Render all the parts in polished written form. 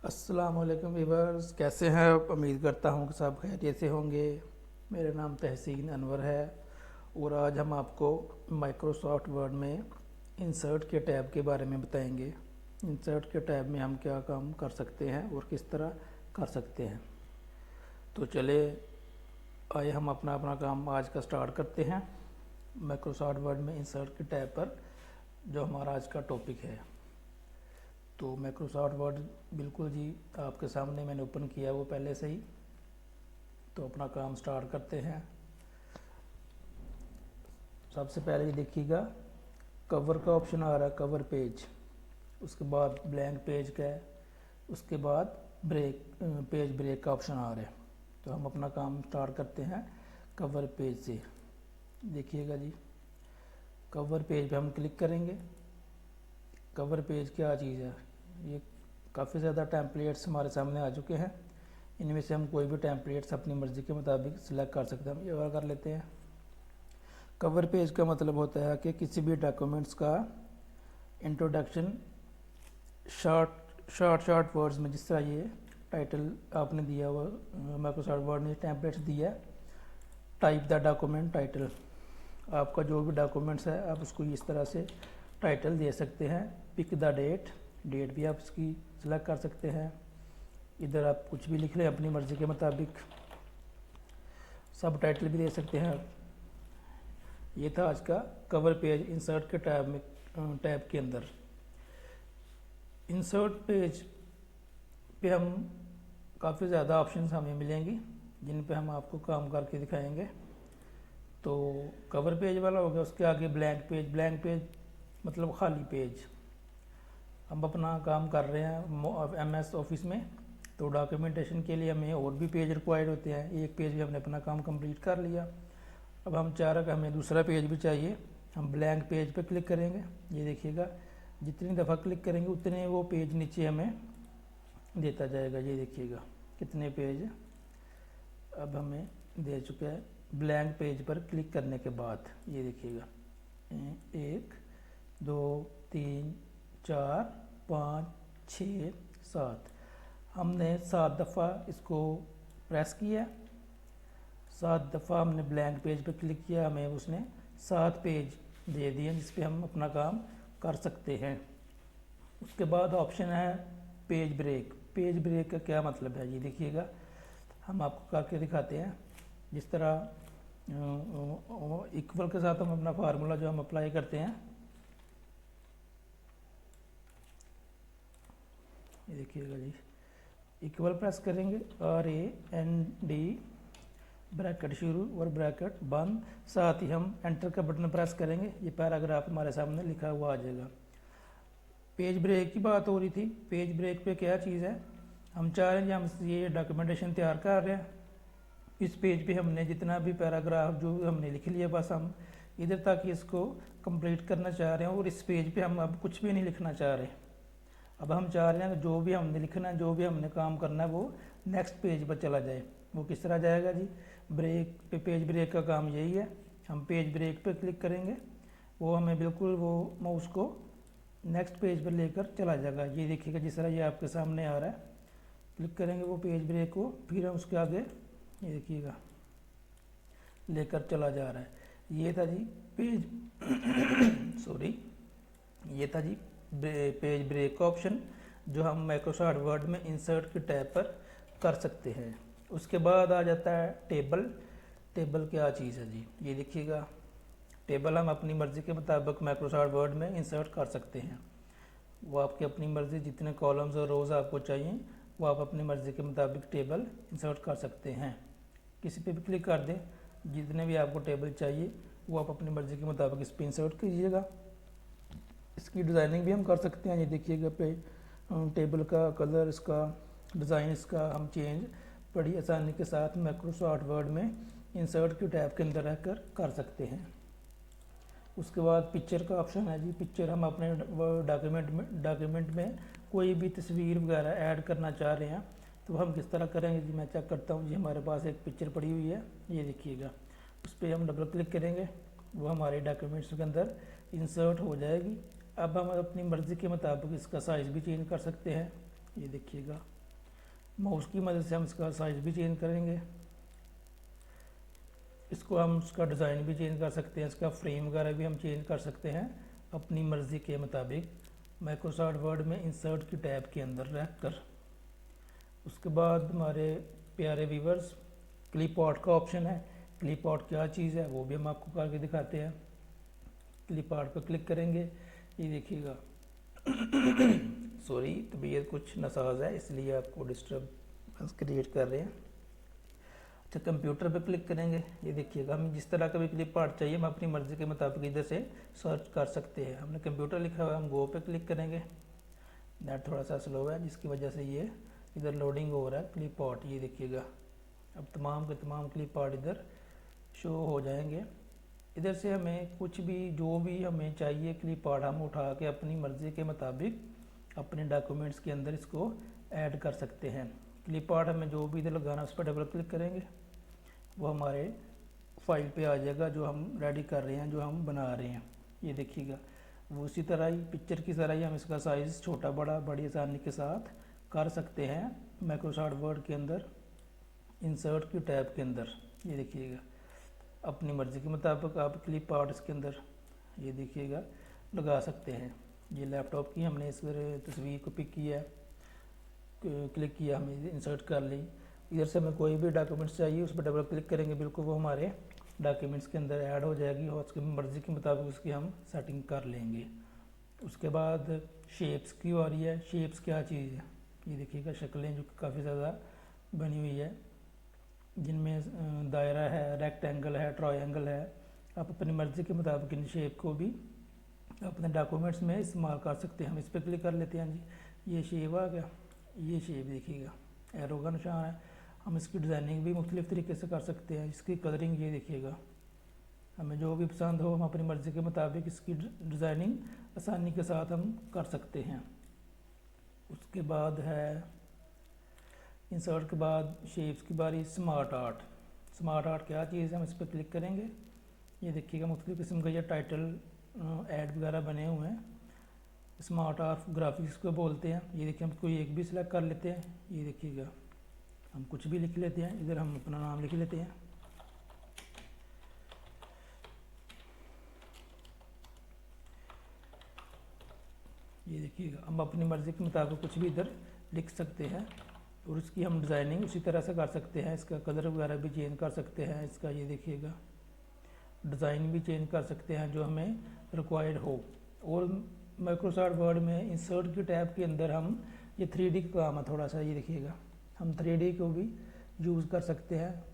अस्सलाम वालेकुम वीवर्स, कैसे हैं आप? उम्मीद करता हूँ कि सब खैरियत से होंगे। मेरा नाम तहसीन अनवर है और आज हम आपको माइक्रोसॉफ्ट वर्ड में इंसर्ट के टैब के बारे में बताएंगे। इंसर्ट के टैब में हम क्या काम कर सकते हैं और किस तरह कर सकते हैं। तो चले आइए हम अपना अपना काम आज का स्टार्ट करते हैं। माइक्रोसॉफ्ट वर्ड में इंसर्ट के टैब पर जो हमारा आज का टॉपिक है, तो माइक्रोसॉफ्ट वर्ड बिल्कुल जी आपके सामने मैंने ओपन किया वो पहले से ही। तो अपना काम स्टार्ट करते हैं। सबसे पहले ये देखिएगा कवर का ऑप्शन आ रहा है, कवर पेज। उसके बाद ब्लैंक पेज का है। उसके बाद पेज ब्रेक का ऑप्शन आ रहा है। तो हम अपना काम स्टार्ट करते हैं कवर पेज से। देखिएगा जी, कवर पेज पे हम क्लिक करेंगे। कवर पेज क्या चीज़ है? ये काफ़ी ज़्यादा टेम्पलेट्स हमारे सामने आ चुके हैं। इनमें से हम कोई भी टेम्पलेट्स अपनी मर्ज़ी के मुताबिक सिलेक्ट कर सकते हैं। हम ये वाला कर लेते हैं। कवर पेज का मतलब होता है कि किसी भी डॉक्यूमेंट्स का इंट्रोडक्शन शॉर्ट वर्ड्स में, जिस तरह ये टाइटल आपने दिया हुआ माइक्रोसॉफ्ट वर्ड ने टेम्पलेट्स दिया है, टाइप द डॉक्यूमेंट टाइटल। आपका जो भी डॉक्यूमेंट्स है आप उसको इस तरह से टाइटल दे सकते हैं। पिक द डेट भी आप इसकी सिलेक्ट कर सकते हैं। इधर आप कुछ भी लिख लें अपनी मर्ज़ी के मुताबिक। सब टाइटल भी दे सकते हैं। ये था आज का कवर पेज इंसर्ट के टैब के अंदर। इंसर्ट पेज पे हम काफ़ी ज़्यादा ऑप्शंस हमें मिलेंगी जिन पे हम आपको काम करके दिखाएंगे। तो कवर पेज वाला हो गया। उसके आगे ब्लैंक पेज मतलब खाली पेज। हम अपना काम कर रहे हैं MS ऑफिस में, तो डॉक्यूमेंटेशन के लिए हमें और भी पेज रिक्वायर्ड होते हैं। एक पेज भी हमने अपना काम कंप्लीट कर लिया। अब हम चाह रहे कि हमें दूसरा पेज भी चाहिए। हम ब्लैंक पेज पे क्लिक करेंगे। ये देखिएगा जितनी दफ़ा क्लिक करेंगे उतने वो पेज नीचे हमें देता जाएगा। ये देखिएगा कितने पेज अब हमें दे चुका है ब्लैंक पेज पर क्लिक करने के बाद। ये देखिएगा 1 2 3 4 5 6 7। हमने 7 दफ़ा इसको प्रेस किया। 7 दफ़ा हमने ब्लैंक पेज पर क्लिक किया। हमें उसने 7 पेज दे दिए जिस पे हम अपना काम कर सकते हैं। उसके बाद ऑप्शन है पेज ब्रेक। पेज ब्रेक का क्या मतलब है ये देखिएगा, हम आपको करके दिखाते हैं। जिस तरह इक्वल के साथ हम अपना फार्मूला जो हम अप्लाई करते हैं, ये देखिएगा जी, इक्वल प्रेस करेंगे RAND ब्रैकेट शुरू और ब्रैकेट बंद। साथ ही हम एंटर का बटन प्रेस करेंगे। ये पैराग्राफ हमारे सामने लिखा हुआ आ जाएगा। पेज ब्रेक की बात हो रही थी। पेज ब्रेक पे क्या चीज़ है, हम चाह रहे हैं हम ये डॉक्यूमेंटेशन तैयार कर रहे हैं। इस पेज पे हमने जितना भी पैराग्राफ जो हमने लिख लिया, बस हम इधर तक इसको कंप्लीट करना चाह रहे हैं और इस पेज पे हम अब कुछ भी नहीं लिखना चाह रहे। अब हम चाह रहे हैं जो भी हमने लिखना है, जो भी हमने काम करना है, वो नेक्स्ट पेज पर चला जाए। वो किस तरह जाएगा जी? पेज ब्रेक का काम यही है। हम पेज ब्रेक पे क्लिक करेंगे, वो हमें बिल्कुल वो माउस को नेक्स्ट पेज पर लेकर चला जाएगा। ये देखिएगा जिस तरह ये आपके सामने आ रहा है। क्लिक करेंगे वो पेज ब्रेक को, फिर हम उसके आगे ये देखिएगा लेकर चला जा रहा है। ये था जी पेज सॉरी ये था जी पेज ब्रेक का ऑप्शन जो हम माइक्रोसॉफ्ट वर्ड में इंसर्ट के टैब पर कर सकते हैं। उसके बाद आ जाता है टेबल। टेबल क्या चीज़ है जी? ये देखिएगा टेबल हम अपनी मर्ज़ी के मुताबिक माइक्रोसॉफ्ट वर्ड में इंसर्ट कर सकते हैं। वो आपकी अपनी मर्ज़ी, जितने कॉलम्स और रोज़ आपको चाहिए वो आप अपनी मर्ज़ी के मुताबिक टेबल इंसर्ट कर सकते हैं। किसी पे भी क्लिक कर दें, जितने भी आपको टेबल चाहिए वो आप अपनी मर्ज़ी के मुताबिक इस पर इंसर्ट कीजिएगा। इसकी डिज़ाइनिंग भी हम कर सकते हैं। ये देखिएगा पे टेबल का कलर, इसका डिज़ाइन, इसका हम चेंज बड़ी आसानी के साथ माइक्रोसॉफ्ट वर्ड में इंसर्ट के टैब के अंदर रहकर कर सकते हैं। उसके बाद पिक्चर का ऑप्शन है जी। पिक्चर हम अपने डॉक्यूमेंट में कोई भी तस्वीर वगैरह ऐड करना चाह रहे हैं तो हम किस तरह करेंगे जी? मैं चेक करता हूँ जी। हमारे पास एक पिक्चर पड़ी हुई है, ये देखिएगा। उस पर हम डबल क्लिक करेंगे, वो हमारे डॉक्यूमेंट्स के अंदर इंसर्ट हो जाएगी। अब हम अपनी मर्ज़ी के मुताबिक इसका साइज़ भी चेंज कर सकते हैं। ये देखिएगा। माउस की मदद से हम इसका साइज़ भी चेंज करेंगे, इसको हम उसका डिज़ाइन भी चेंज कर सकते हैं, इसका फ्रेम वगैरह भी हम चेंज कर सकते हैं अपनी मर्ज़ी के मुताबिक माइक्रोसॉफ्ट वर्ड में इंसर्ट की टैब के अंदर रख कर। उसके बाद हमारे प्यारे व्यूअर्स क्लिप आर्ट का ऑप्शन है। क्लिप आर्ट क्या चीज़ है वो भी हम आपको करके दिखाते हैं। क्लिप आर्ट पर क्लिक करेंगे, ये देखिएगा सॉरी तबीयत कुछ नासाज है इसलिए आपको डिस्टर्बेंस क्रिएट कर रहे हैं। अच्छा, कंप्यूटर पे क्लिक करेंगे, ये देखिएगा हमें जिस तरह का भी क्लिप आर्ट चाहिए हम अपनी मर्ज़ी के मुताबिक इधर से सर्च कर सकते हैं। हमने कंप्यूटर लिखा हुआ है, हम गो पे क्लिक करेंगे। नेट थोड़ा सा स्लो है जिसकी वजह से ये इधर लोडिंग हो रहा है क्लिप आर्ट। ये देखिएगा अब तमाम के तमाम क्लिप आर्ट इधर शो हो जाएंगे। इधर से हमें कुछ भी जो भी हमें चाहिए क्लिप आर्ट हम उठा के अपनी मर्ज़ी के मुताबिक अपने डॉक्यूमेंट्स के अंदर इसको ऐड कर सकते हैं। क्लिप आर्ट हमें जो भी इधर लगाना उस पर डबल क्लिक करेंगे, वो हमारे फाइल पे आ जाएगा जो हम रेडी कर रहे हैं, जो हम बना रहे हैं। ये देखिएगा वो उसी तरह ही पिक्चर की तरह ही हम इसका साइज़ छोटा बड़ा बड़ी आसानी के साथ कर सकते हैं माइक्रोसॉफ्ट वर्ड के अंदर इंसर्ट की टैब के अंदर। ये देखिएगा अपनी मर्ज़ी के मुताबिक आप क्लिप आर्ट इसके अंदर ये देखिएगा लगा सकते हैं। ये लैपटॉप की हमने इस तस्वीर को पिक किया है, क्लिक किया, हमें इंसर्ट कर ली। इधर से हमें कोई भी डॉक्यूमेंट्स चाहिए उस पर डबल क्लिक करेंगे, बिल्कुल वो हमारे डॉक्यूमेंट्स के अंदर ऐड हो जाएगी और उसकी मर्ज़ी के मुताबिक उसकी हम सेटिंग कर लेंगे। उसके बाद शेप्स की आ रही है। शेप्स क्या चीज़ है, ये देखिएगा शक्लें जो काफ़ी ज़्यादा बनी हुई है जिनमें दायरा है, रेक्टेंगल है, ट्रायंगल है। आप अपनी मर्ज़ी के मुताबिक इन शेप को भी अपने डॉक्यूमेंट्स में इस्तेमाल कर सकते हैं। हम इस पर क्लिक कर लेते हैं जी, ये शेप आ गया। ये शेप देखिएगा एरो का निशान है। हम इसकी डिज़ाइनिंग भी मुख्तलिफ़ तरीके से कर सकते हैं। इसकी कलरिंग ये देखिएगा, हमें जो भी पसंद हो हम अपनी मर्ज़ी के मुताबिक इसकी डिज़ाइनिंग आसानी के साथ हम कर सकते हैं। उसके बाद है इंसर्ट के बाद शेप्स की बारी स्मार्ट आर्ट। स्मार्ट आर्ट क्या चीज़ है, हम इस पर क्लिक करेंगे। ये देखिएगा मुख्तलिफ़ किस्म का ये टाइटल ऐड वगैरह बने हुए हैं। स्मार्ट आर्ट ग्राफिक्स को बोलते हैं। ये देखिए हम कोई एक भी सिलेक्ट कर लेते हैं। ये देखिएगा हम कुछ भी लिख लेते हैं, इधर हम अपना नाम लिख लेते हैं। ये देखिएगा हम अपनी मर्ज़ी के मुताबिक कुछ भी इधर लिख सकते हैं और उसकी हम डिज़ाइनिंग उसी तरह से कर सकते हैं। इसका कलर वगैरह भी चेंज कर सकते हैं, इसका ये देखिएगा डिज़ाइन भी चेंज कर सकते हैं जो हमें रिक्वायर्ड हो। और माइक्रोसॉफ्ट वर्ड में इंसर्ट की टैब के अंदर हम ये 3D का काम है थोड़ा सा, ये देखिएगा हम 3D को भी यूज़ कर सकते हैं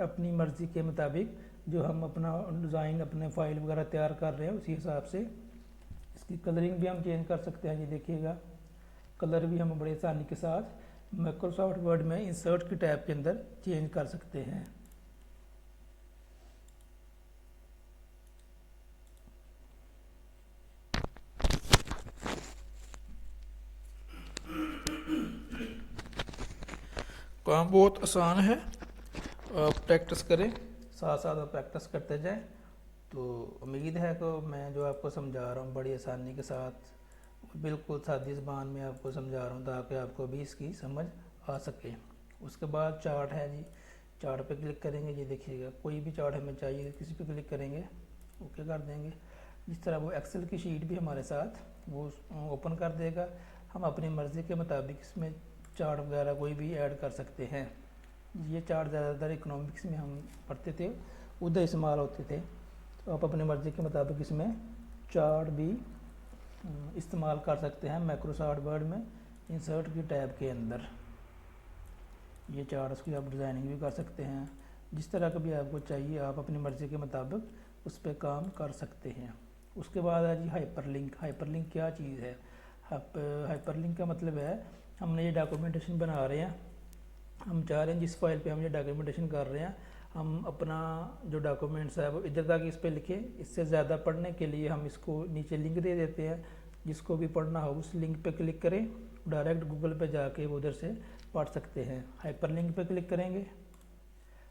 अपनी मर्ज़ी के मुताबिक। जो हम अपना डिज़ाइन अपने फाइल वगैरह तैयार कर रहे हैं उसी हिसाब से इसकी कलरिंग भी हम चेंज कर सकते हैं। ये देखिएगा कलर भी हम बड़ी आसानी के साथ माइक्रोसॉफ्ट वर्ड में इंसर्ट की टैब के अंदर चेंज कर सकते हैं। काम बहुत आसान है, आप प्रैक्टिस करें, साथ साथ आप प्रैक्टिस करते जाएं तो उम्मीद है कि मैं जो आपको समझा रहा हूँ बड़ी आसानी के साथ बिल्कुल सादी ज़बान में आपको समझा रहा हूँ ताकि आपको भी इसकी समझ आ सके। उसके बाद चार्ट है जी, चार्ट पे क्लिक करेंगे। ये देखिएगा कोई भी चार्ट हमें चाहिए किसी पे क्लिक करेंगे, ओके कर देंगे। जिस तरह वो एक्सेल की शीट भी हमारे साथ वो ओपन कर देगा। हम अपनी मर्ज़ी के मुताबिक इसमें चार्ट वगैरह कोई भी ऐड कर सकते हैं। ये चार्ट ज़्यादातर इकोनॉमिक्स में हम पढ़ते थे, उधर इस्तेमाल होते थे। तो आप अपनी मर्ज़ी के मुताबिक इसमें चार्ट भी इस्तेमाल कर सकते हैं माइक्रोसॉफ्ट वर्ड में इंसर्ट की टैब के अंदर। ये चार्ट उसकी आप डिज़ाइनिंग भी कर सकते हैं, जिस तरह का भी आपको चाहिए आप अपनी मर्ज़ी के मुताबिक उस पर काम कर सकते हैं। उसके बाद है जी हाइपरलिंक। हाइपरलिंक क्या चीज़ है, हाइपरलिंक का मतलब है हमने ये डॉक्यूमेंटेशन बना रहे हैं, हम चाह रहे हैं जिस फाइल पे हम ये डॉक्यूमेंटेशन कर रहे हैं हम अपना जो डॉक्यूमेंट्स है वो इधर तक इस पर लिखें। इससे ज़्यादा पढ़ने के लिए हम इसको नीचे लिंक दे देते हैं, जिसको भी पढ़ना हो उस लिंक पे क्लिक करें, डायरेक्ट गूगल पे जाके वो उधर से पढ़ सकते हैं। हाइपरलिंक पे क्लिक करेंगे।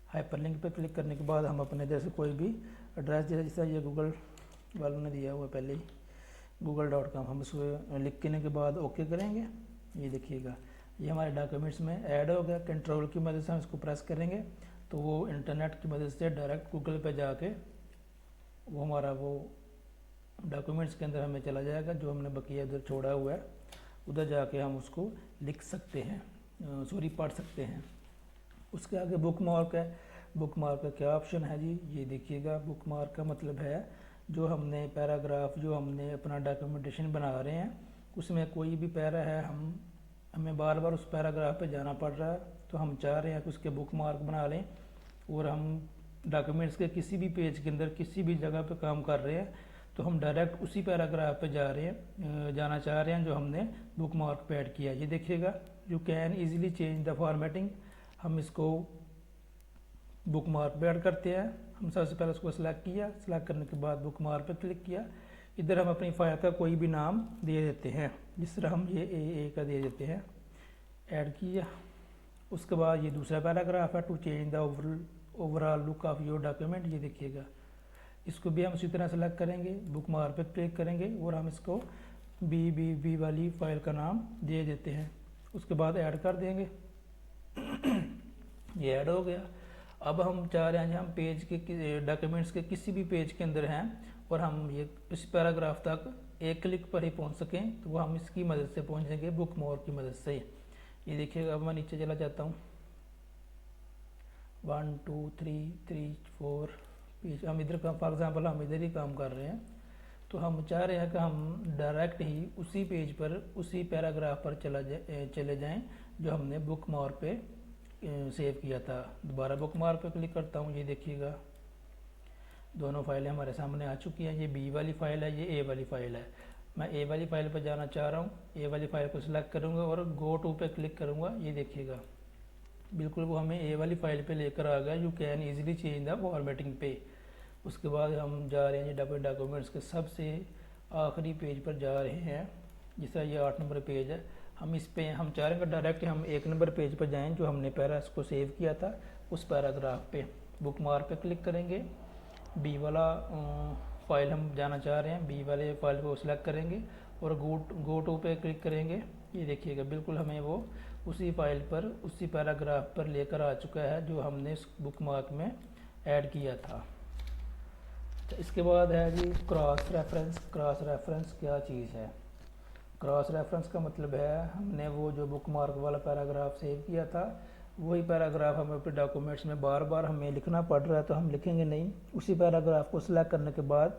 हाइपरलिंक पे क्लिक करने के बाद हम अपने जैसे कोई भी एड्रेस जैसा ये गूगल वालों ने दिया हुआ पहले ही google.com, हम उसको लिखने के बाद ओके करेंगे। ये देखिएगा ये हमारे डॉक्यूमेंट्स में ऐड हो गया। कंट्रोल की मदद से हम इसको प्रेस करेंगे तो वो इंटरनेट की मदद से डायरेक्ट गूगल पे जाके वो हमारा वो डॉक्यूमेंट्स के अंदर हमें चला जाएगा, जो हमने बकिया उधर छोड़ा हुआ है उधर जाके हम उसको लिख सकते हैं, पढ़ सकते हैं। उसके आगे बुक मार्क है। बुक मार्क का क्या ऑप्शन है जी, ये देखिएगा। बुक मार्क का मतलब है जो हमने पैराग्राफ जो हमने अपना डॉक्यूमेंटेशन बना रहे हैं उसमें कोई भी पैरा है हमें बार बार उस पैराग्राफ पे जाना पड़ रहा है, तो हम चाह रहे हैं कि उसके बुक मार्क बना लें और हम डॉक्यूमेंट्स के किसी भी पेज के अंदर किसी भी जगह पे काम कर रहे हैं तो हम डायरेक्ट उसी पैराग्राफ पे जाना चाह रहे हैं जो हमने बुक मार्क पे ऐड किया। ये देखिएगा you can easily change the formatting. हम इसको बुक मार्क पे ऐड करते हैं। हम सबसे पहले उसको सिलेक्ट किया, सिलेक्ट करने के बाद बुक मार्क पे क्लिक किया। इधर हम अपनी फाइल का कोई भी नाम दे देते हैं, जिस तरह हम ये ए का दे देते हैं, ऐड किया। उसके बाद ये दूसरा पैराग्राफ है, to change the overall look of your document. ये देखिएगा इसको भी हम उसी तरह सेलेक्ट करेंगे, बुक मार्क पे क्लिक करेंगे और हम इसको बी वाली फाइल का नाम दे देते हैं। उसके बाद ऐड कर देंगे। ये ऐड हो गया। अब हम चाह रहे हैं हम पेज के डॉक्यूमेंट्स के किसी भी पेज के अंदर हैं और हम ये इस पैराग्राफ तक एक क्लिक पर ही पहुंच सकें, तो वो हम इसकी मदद से पहुंचेंगे, बुक मार्क की मदद से। ये देखिएगा अब मैं नीचे चला जाता हूँ। 1 2 3 3 4 पेज हम इधर का फॉर एग्जांपल हम इधर ही काम कर रहे हैं, तो हम चाह रहे हैं कि हम डायरेक्ट ही उसी पेज पर उसी पैराग्राफ पर चले जाएं जो हमने बुक मार्क पे सेव किया था। दोबारा बुक मार्क पे क्लिक करता हूँ। ये देखिएगा दोनों फाइलें हमारे सामने आ चुकी हैं। ये बी वाली फाइल है, ये ए वाली फाइल है। मैं ए वाली फाइल पर जाना चाह रहा हूँ। ए वाली फाइल को सिलेक्ट करूँगा और गो टू पे क्लिक करूँगा। ये देखिएगा बिल्कुल वो हमें ए वाली फाइल पे लेकर आ गया। You can easily change the formatting पे। उसके बाद हम जा रहे हैं ये डॉक्यूमेंट्स के सबसे आखिरी पेज पर जा रहे हैं, जिस तरह ये 8 नंबर पेज है। हम इस पे हम चाह रहे हैं डायरेक्ट हम 1 नंबर पेज पर जाएं जो हमने पैराग्राफ को सेव किया था, उस पैराग्राफ पे बुक मार्क पे क्लिक करेंगे। बी वाला फाइल हम जाना चाह रहे हैं, बी वाले फाइल को सिलेक्ट करेंगे और गो टू पे क्लिक करेंगे। ये देखिएगा बिल्कुल हमें वो उसी फाइल पर उसी पैराग्राफ पर लेकर आ चुका है जो हमने इस बुक मार्क में ऐड किया था। तो इसके बाद है जी क्रॉस रेफरेंस। क्रॉस रेफरेंस क्या चीज़ है? क्रॉस रेफरेंस का मतलब है हमने वो जो बुक मार्क वाला पैराग्राफ सेव किया था वही पैराग्राफ हमें अपने डॉक्यूमेंट्स में बार बार हमें लिखना पड़ रहा है, तो हम लिखेंगे नहीं। उसी पैराग्राफ को सिलेक्ट करने के बाद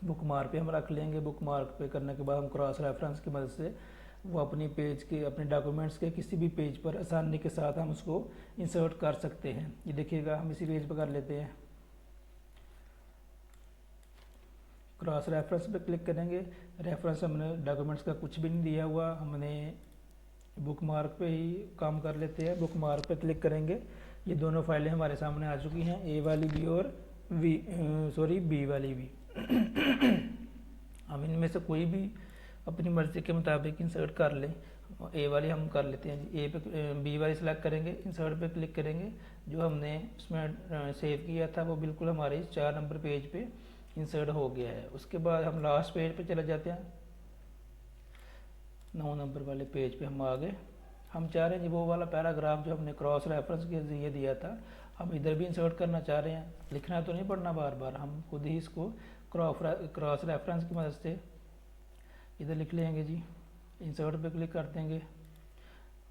बुक मार्क पे हम रख लेंगे। बुक मार्क पे करने के बाद हम क्रॉस रेफरेंस की मदद से वो अपनी पेज के अपने डॉक्यूमेंट्स के किसी भी पेज पर आसानी के साथ हम उसको इंसर्ट कर सकते हैं। ये देखिएगा हम इसी पेज पर कर लेते हैं। क्रॉस रेफरेंस पे क्लिक करेंगे। रेफरेंस हमने डॉक्यूमेंट्स का कुछ भी नहीं दिया हुआ, हमने बुक मार्क पे ही काम कर लेते हैं। बुक मार्क पे क्लिक करेंगे। ये दोनों फाइलें हमारे सामने आ चुकी हैं, ए वाली भी और बी वाली भी। हम इनमें से कोई भी अपनी मर्ज़ी के मुताबिक इंसर्ट कर लें। ए वाली हम कर लेते हैं जी। ए पे बी वाली सेलेक्ट करेंगे, इंसर्ट पे क्लिक करेंगे। जो हमने उसमें सेव किया था वो बिल्कुल हमारे 4 नंबर पेज पे इंसर्ट हो गया है। उसके बाद हम लास्ट पेज पे चले जाते हैं, 9 नंबर वाले पेज पे हम आ गए। हम चाह रहे हैं जी वो वाला पैराग्राफ जो हमने क्रॉस रेफरेंस के जरिए दिया था हम इधर भी इंसर्ट करना चाह रहे हैं। लिखना तो नहीं पड़ना बार बार, हम खुद ही इसको क्रॉस रेफरेंस की मदद से इधर लिख लेंगे जी। इंसर्ट पे क्लिक कर देंगे,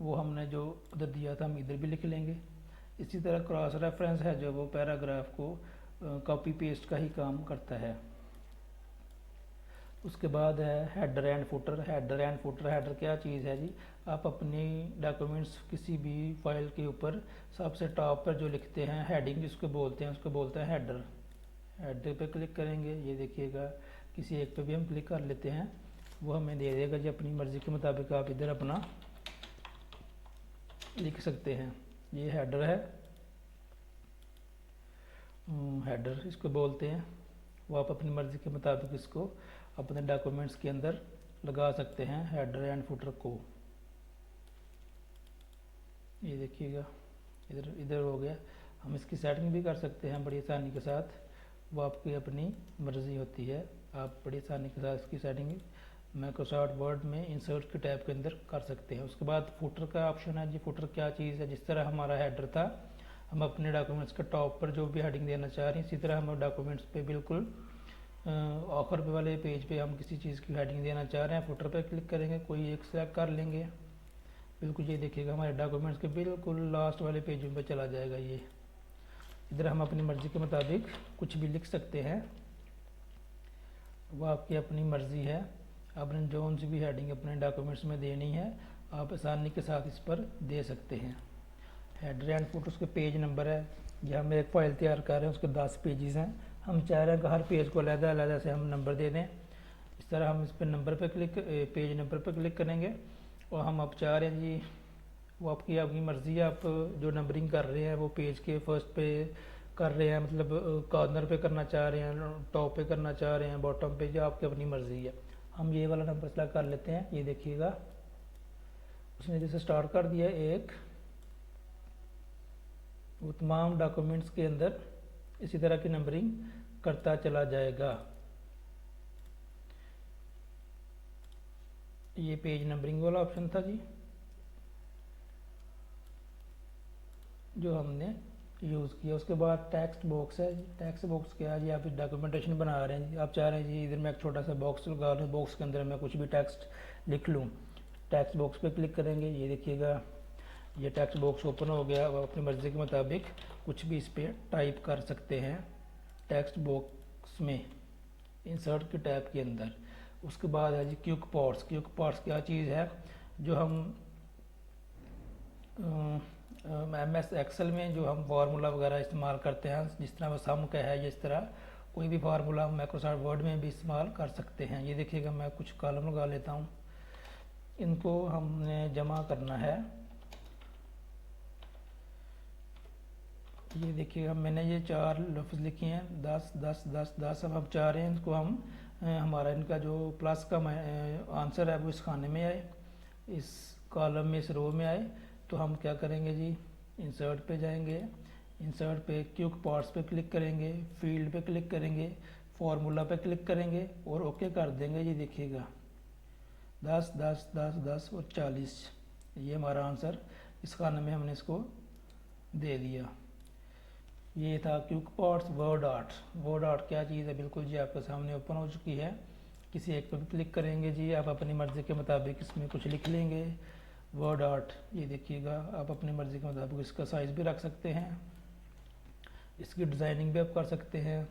वो हमने जो उधर दिया था हम इधर भी लिख लेंगे। इसी तरह क्रॉस रेफरेंस है जो वो पैराग्राफ को कॉपी पेस्ट का ही काम करता है। उसके बाद है header and footer. Header and footer, header क्या चीज़ है जी? आप अपनी डॉक्यूमेंट्स किसी भी फाइल के ऊपर सबसे टॉप पर जो लिखते हैं हेडिंग जिसको बोलते हैं उसको बोलते हैं हेडर। हेडर पे क्लिक करेंगे। ये देखिएगा किसी एक पे भी हम क्लिक कर लेते हैं, वो हमें दे देगा जी। अपनी मर्ज़ी के मुताबिक आप इधर अपना लिख सकते हैं। ये हेडर है, हेडर इसको बोलते हैं। वो आप अपनी मर्ज़ी के मुताबिक इसको अपने डॉक्यूमेंट्स के अंदर लगा सकते हैं, हेडर एंड फुटर को। ये देखिएगा इधर इधर हो गया। हम इसकी सेटिंग भी कर सकते हैं बड़ी आसानी के साथ, वो आपकी अपनी मर्ज़ी होती है। आप बड़ी आसानी के साथ इसकी सेटिंग माइक्रोसॉफ्ट वर्ड में इंसर्ट के टैब के अंदर कर सकते हैं। उसके बाद फुटर का ऑप्शन है जी। फुटर क्या चीज़ है, जिस तरह हमारा हेडर था, हम अपने डॉक्यूमेंट्स के टॉप पर जो भी हेडिंग देना चाह रहे हैं, इसी तरह हम डॉक्यूमेंट्स पे बिल्कुल ऑफर पे वाले पेज पे हम किसी चीज़ की हेडिंग देना चाह रहे हैं, फुटर पे क्लिक करेंगे, कोई एक सेलेक्ट कर लेंगे, बिल्कुल ये देखिएगा हमारे डॉक्यूमेंट्स के बिल्कुल लास्ट वाले पेजों पे चला जाएगा। ये इधर हम अपनी मर्ज़ी के मुताबिक कुछ भी लिख सकते हैं, वो आपकी अपनी मर्ज़ी है। आपने जो सी भी हेडिंग अपने डॉक्यूमेंट्स में देनी है, आप आसानी के साथ इस पर दे सकते हैं। हेडर एंड फुट उसके पेज नंबर है। ये हम एक फ़ाइल तैयार कर रहे हैं, उसके 10 पेजेस हैं। हम चाह रहे हैं कि हर पेज को अलग-अलग से हम नंबर दे दें। इस तरह हम इस पर नंबर पे पेज नंबर पे क्लिक करेंगे और हम अब चाह रहे हैं जी, वो आपकी मर्ज़ी है, आप जो नंबरिंग कर रहे हैं वो पेज के फर्स्ट पे कर रहे हैं, मतलब कॉर्नर पे करना चाह रहे हैं, टॉप पे करना चाह रहे हैं, बॉटम पे, जो आपकी अपनी मर्ज़ी है। हम ये वाला नंबर सेलेक्ट कर लेते हैं। ये देखिएगा उसने जैसे स्टार्ट कर दिया एक, वो तमाम डॉक्यूमेंट्स के अंदर इसी तरह की नंबरिंग करता चला जाएगा। ये पेज नंबरिंग वाला ऑप्शन था जी, जो हमने यूज़ किया। उसके बाद टेक्स्ट बॉक्स है। टेक्स्ट बॉक्स क्या है जी, आप डॉक्यूमेंटेशन बना रहे हैं जी, आप चाह रहे हैं जी इधर मैं एक छोटा सा बॉक्स लगा लूँ, बॉक्स के अंदर मैं कुछ भी टेक्स्ट लिख लूँ। टेक्स्ट बॉक्स पे क्लिक करेंगे, ये देखिएगा ये टेक्स्ट बॉक्स ओपन हो गया। अब अपनी मर्ज़ी के मुताबिक कुछ भी इस पर टाइप कर सकते हैं टेक्स्ट बॉक्स में, इंसर्ट के टैब के अंदर। उसके बाद है जी क्विक पॉट्स। क्विक पॉट्स क्या चीज़ है, जो हम MS एक्सेल में जो हम फार्मूला वगैरह इस्तेमाल करते हैं, जिस तरह वो सम का है, इस तरह कोई भी फार्मूला हम माइक्रोसॉफ्ट वर्ड में भी इस्तेमाल कर सकते हैं। ये देखिएगा मैं कुछ कॉलम लगा लेता हूँ, इनको हमने जमा करना है। ये देखिएगा मैंने ये 4 लफ्ज़ लिखे हैं, 10 10 10 10। अब हम चाह रहे हैं इनको हम हमारा इनका जो प्लस का आंसर है वो इस खाने में आए, इस कॉलम में, इस रो में आए। तो हम क्या करेंगे जी, इंसर्ट पे जाएंगे, इंसर्ट पे क्विक पॉट्स पे क्लिक करेंगे, फील्ड पे क्लिक करेंगे, फार्मूला पे क्लिक करेंगे और ओके कर देंगे। ये देखिएगा 10 10 10 10 और 40, ये हमारा आंसर इस खाने में हमने इसको दे दिया। ये था quick pots word art. Word art क्या चीज़ है, बिल्कुल जी आपके सामने ओपन हो चुकी है। किसी एक पर भी क्लिक करेंगे जी, आप अपनी मर्ज़ी के मुताबिक इसमें कुछ लिख लेंगे। वर्ड आर्ट, ये देखिएगा आप अपनी मर्ज़ी के मुताबिक इसका साइज़ भी रख सकते हैं, इसकी डिज़ाइनिंग भी आप कर सकते हैं।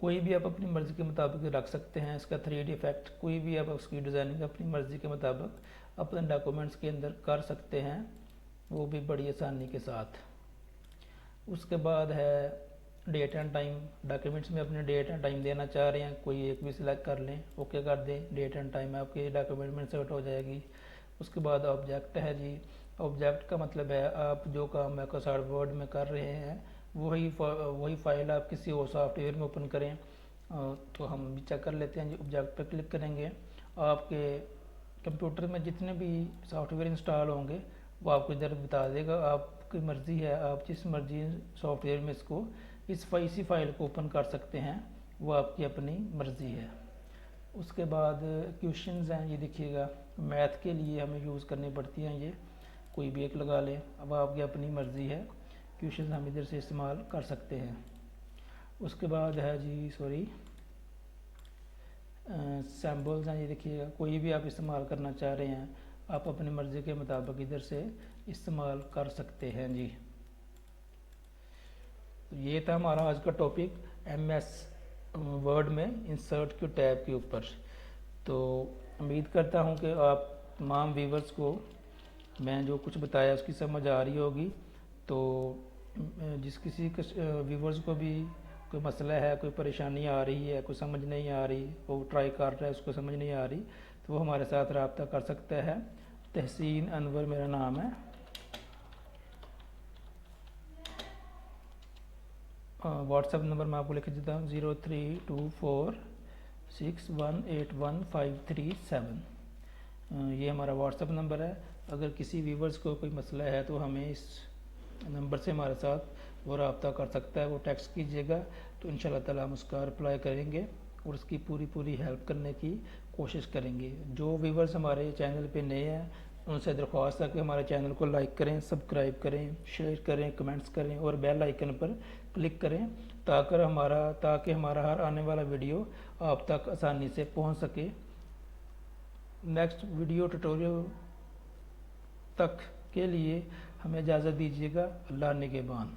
कोई भी आप अपनी मर्ज़ी के मुताबिक रख सकते हैं। इसका 3D इफेक्ट, कोई भी आप उसकी डिज़ाइनिंग अपनी मर्ज़ी के मुताबिक अपने डॉक्यूमेंट्स के अंदर कर सकते हैं, वो भी बड़ी आसानी के साथ। उसके बाद है डेट एंड टाइम। डॉक्यूमेंट्स में अपने डेट एंड टाइम देना चाह रहे हैं, कोई एक भी सिलेक्ट कर लें, ओके कर दें, डेट एंड टाइम आपके डॉक्यूमेंट में इंसर्ट हो जाएगी। उसके बाद ऑब्जेक्ट है जी। ऑब्जेक्ट का मतलब है आप जो काम माइक्रोसॉफ्ट वर्ड में कर रहे हैं वही फाइल आप किसी और सॉफ्टवेयर में ओपन करें। तो हम भी चेक कर लेते हैं जी। ऑब्जेक्ट पर क्लिक करेंगे, आपके कंप्यूटर में जितने भी सॉफ्टवेयर इंस्टॉल होंगे वो आपको इधर बता देगा। आपकी मर्ज़ी है, आप जिस मर्ज़ी सॉफ्टवेयर में इसको इसी फाइल को ओपन कर सकते हैं, वो आपकी अपनी मर्ज़ी है। उसके बाद क्वेश्चंस हैं, ये देखिएगा मैथ के लिए हमें यूज़ करनी पड़ती हैं, ये कोई भी एक लगा लें, अब आपकी अपनी मर्ज़ी है। क्वेश्चंस हम इधर से इस्तेमाल कर सकते हैं। उसके बाद है जी सैम्पल्स हैं, ये देखिएगा कोई भी आप इस्तेमाल करना चाह रहे हैं, आप अपनी मर्ज़ी के मुताबिक इधर से इस्तेमाल कर सकते हैं जी। तो ये था हमारा आज का टॉपिक MS वर्ड में इंसर्ट के टैब के ऊपर। तो उम्मीद करता हूँ कि आप तमाम व्यूवर्स को मैं जो कुछ बताया उसकी समझ आ रही होगी। तो जिस किसी व्यूवर्स को भी कोई मसला है, कोई परेशानी आ रही है, कोई समझ नहीं आ रही, वो ट्राई कर रहा है, उसको समझ नहीं आ रही, तो वो हमारे साथ रब्ता कर सकता है। तहसीन अनवर मेरा नाम है। व्हाट्सएप नंबर मैं आपको लिख देता हूँ 032461815337। ये हमारा व्हाट्सएप नंबर है। अगर किसी व्यूवर्स को कोई मसला है तो हमें इस नंबर से हमारे साथ वो रब्ता कर सकता है, वो टेक्स्ट कीजिएगा तो इंशाल्लाह ताला हम उसका रिप्लाई करेंगे और उसकी पूरी हेल्प करने की कोशिश करेंगे। जो व्यूवर्स हमारे चैनल पे नए हैं उनसे दरख्वास्त है कि हमारे चैनल को लाइक करें, सब्सक्राइब करें, शेयर करें, कमेंट्स करें और बेल आइकन पर क्लिक करें ताकि हमारा हर आने वाला वीडियो आप तक आसानी से पहुंच सके। नेक्स्ट वीडियो ट्यूटोरियल तक के लिए हमें इजाज़त दीजिएगा। अल्लाह निगहबान।